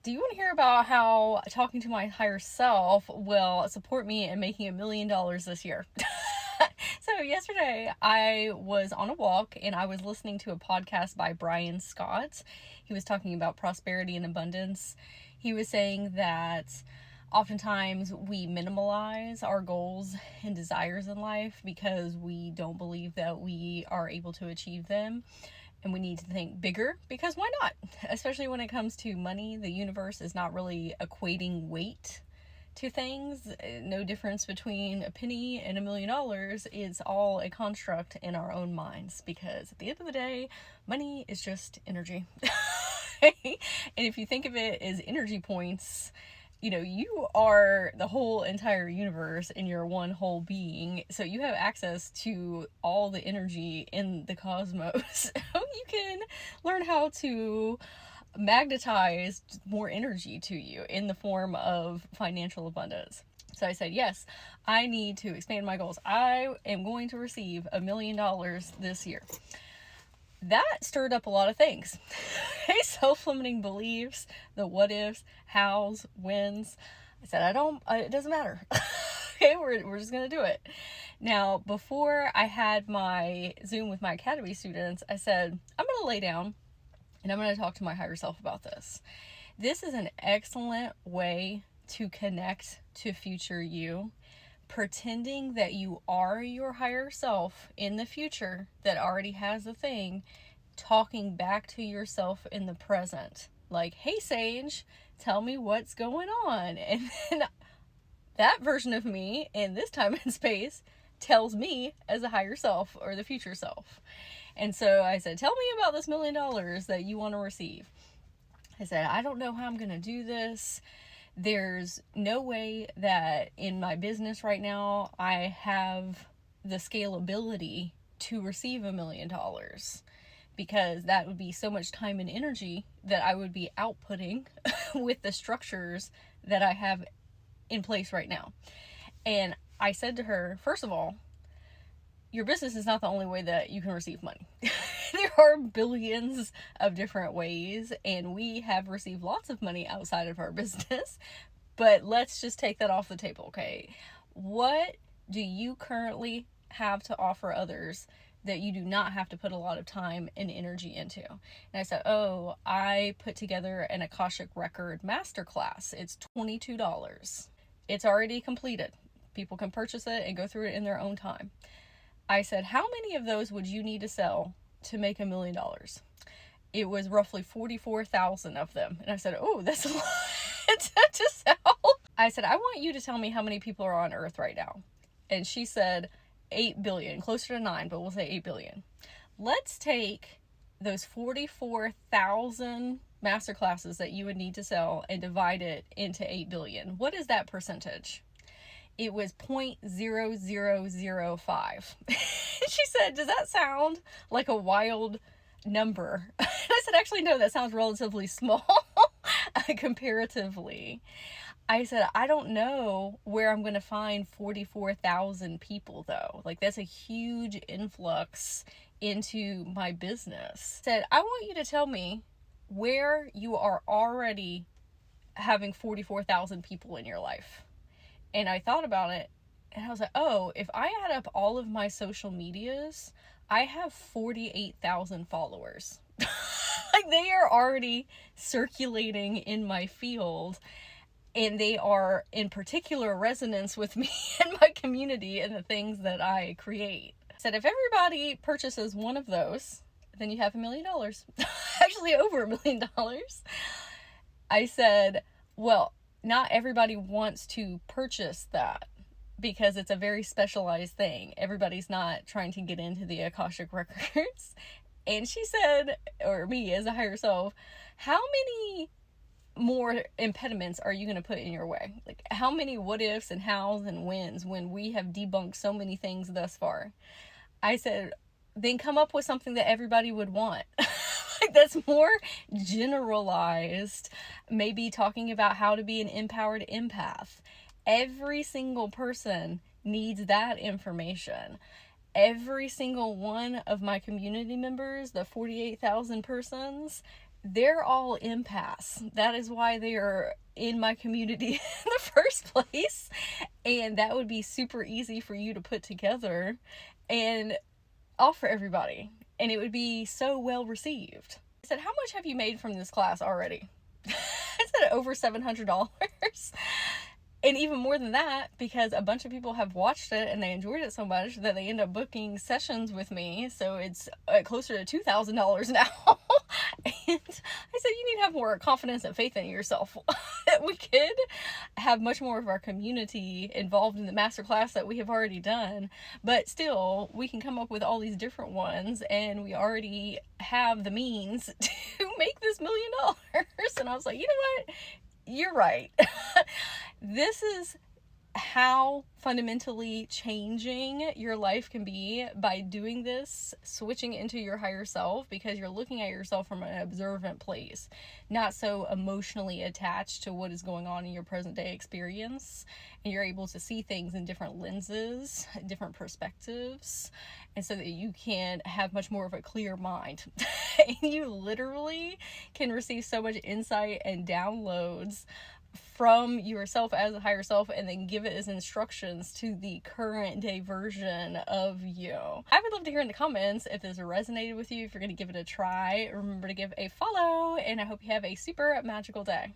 Do you want to hear about how talking to my higher self will support me in making $1 million this year? So yesterday I was on a walk and I was listening to a podcast by Brian Scott. He was talking about prosperity and abundance. He was saying that oftentimes we minimalize our goals and desires in life because we don't believe that we are able to achieve them. And we need to think bigger, because why not? Especially when it comes to money, the universe is not really equating weight to things. No difference between a penny and $1 million. It's all a construct in our own minds, because at the end of the day, money is just energy. And if you think of it as energy points, you are the whole entire universe in your one whole being. So you have access to all the energy in the cosmos. You can learn how to magnetize more energy to you in the form of financial abundance. So I said, yes, I need to expand my goals. I am going to receive $1 million this year. That stirred up a lot of things. Self-limiting beliefs, the what ifs, hows, whens. I said, it doesn't matter. Okay, we're just going to do it. Now, before I had my Zoom with my Academy students, I said, I'm going to lay down and I'm going to talk to my higher self about this. This is an excellent way to connect to future you. Pretending that you are your higher self in the future that already has a thing, talking back to yourself in the present. Like, hey, Sage, tell me what's going on. And then that version of me in this time and space tells me as a higher self or the future self. And so I said, tell me about this $1 million that you want to receive. I said, I don't know how I'm going to do this. There's no way that in my business right now I have the scalability to receive $1 million, because that would be so much time and energy that I would be outputting with the structures that I have in place right now. And I said to her, first of all, your business is not the only way that you can receive money. There are billions of different ways, and we have received lots of money outside of our business. But let's just take that off the table, okay? What do you currently have to offer others that you do not have to put a lot of time and energy into? And I said, I put together an Akashic Record masterclass. It's $22. It's already completed. People can purchase it and go through it in their own time. I said, how many of those would you need to sell to make $1 million? It was roughly 44,000 of them. And I said, that's a lot to sell. I said, I want you to tell me how many people are on Earth right now. And she said 8 billion, closer to 9, but we'll say 8 billion. Let's take those 44,000 masterclasses that you would need to sell and divide it into 8 billion. What is that percentage? It was 0.0005. She said, does that sound like a wild number? And I said, actually, no, that sounds relatively small comparatively. I said, I don't know where I'm going to find 44,000 people, though. Like, that's a huge influx into my business. I said, I want you to tell me where you are already having 44,000 people in your life. And I thought about it, and I was like, if I add up all of my social medias, I have 48,000 followers. Like, they are already circulating in my field, and they are in particular resonance with me and my community and the things that I create. I said, if everybody purchases one of those, then you have $1 million. Actually, over $1 million. I said, well, not everybody wants to purchase that because it's a very specialized thing. Everybody's not trying to get into the Akashic Records. And she said, or me as a higher self, how many more impediments are you going to put in your way? Like, how many what ifs and hows and whens when we have debunked so many things thus far? I said, then come up with something that everybody would want. Like, that's more generalized. Maybe talking about how to be an empowered empath. Every single person needs that information. Every single one of my community members, the 48,000 persons, they're all empaths. That is why they are in my community in the first place. And that would be super easy for you to put together and offer everybody. And it would be so well received. I said, how much have you made from this class already? I said over $700. And even more than that, because a bunch of people have watched it and they enjoyed it so much that they end up booking sessions with me. So it's closer to $2,000 now. And I said, you need to have more confidence and faith in yourself. That we could have much more of our community involved in the masterclass that we have already done. But still, we can come up with all these different ones, and we already have the means to make this $1 million. And I was like, you know what? You're right. This is how fundamentally changing your life can be by doing this, switching into your higher self, because you're looking at yourself from an observant place, not so emotionally attached to what is going on in your present day experience. And you're able to see things in different lenses, different perspectives, and so that you can have much more of a clear mind. And you literally can receive so much insight and downloads from yourself as a higher self, and then give it as instructions to the current day version of you. I would love to hear in the comments if this resonated with you, if you're going to give it a try. Remember to give a follow, and I hope you have a super magical day.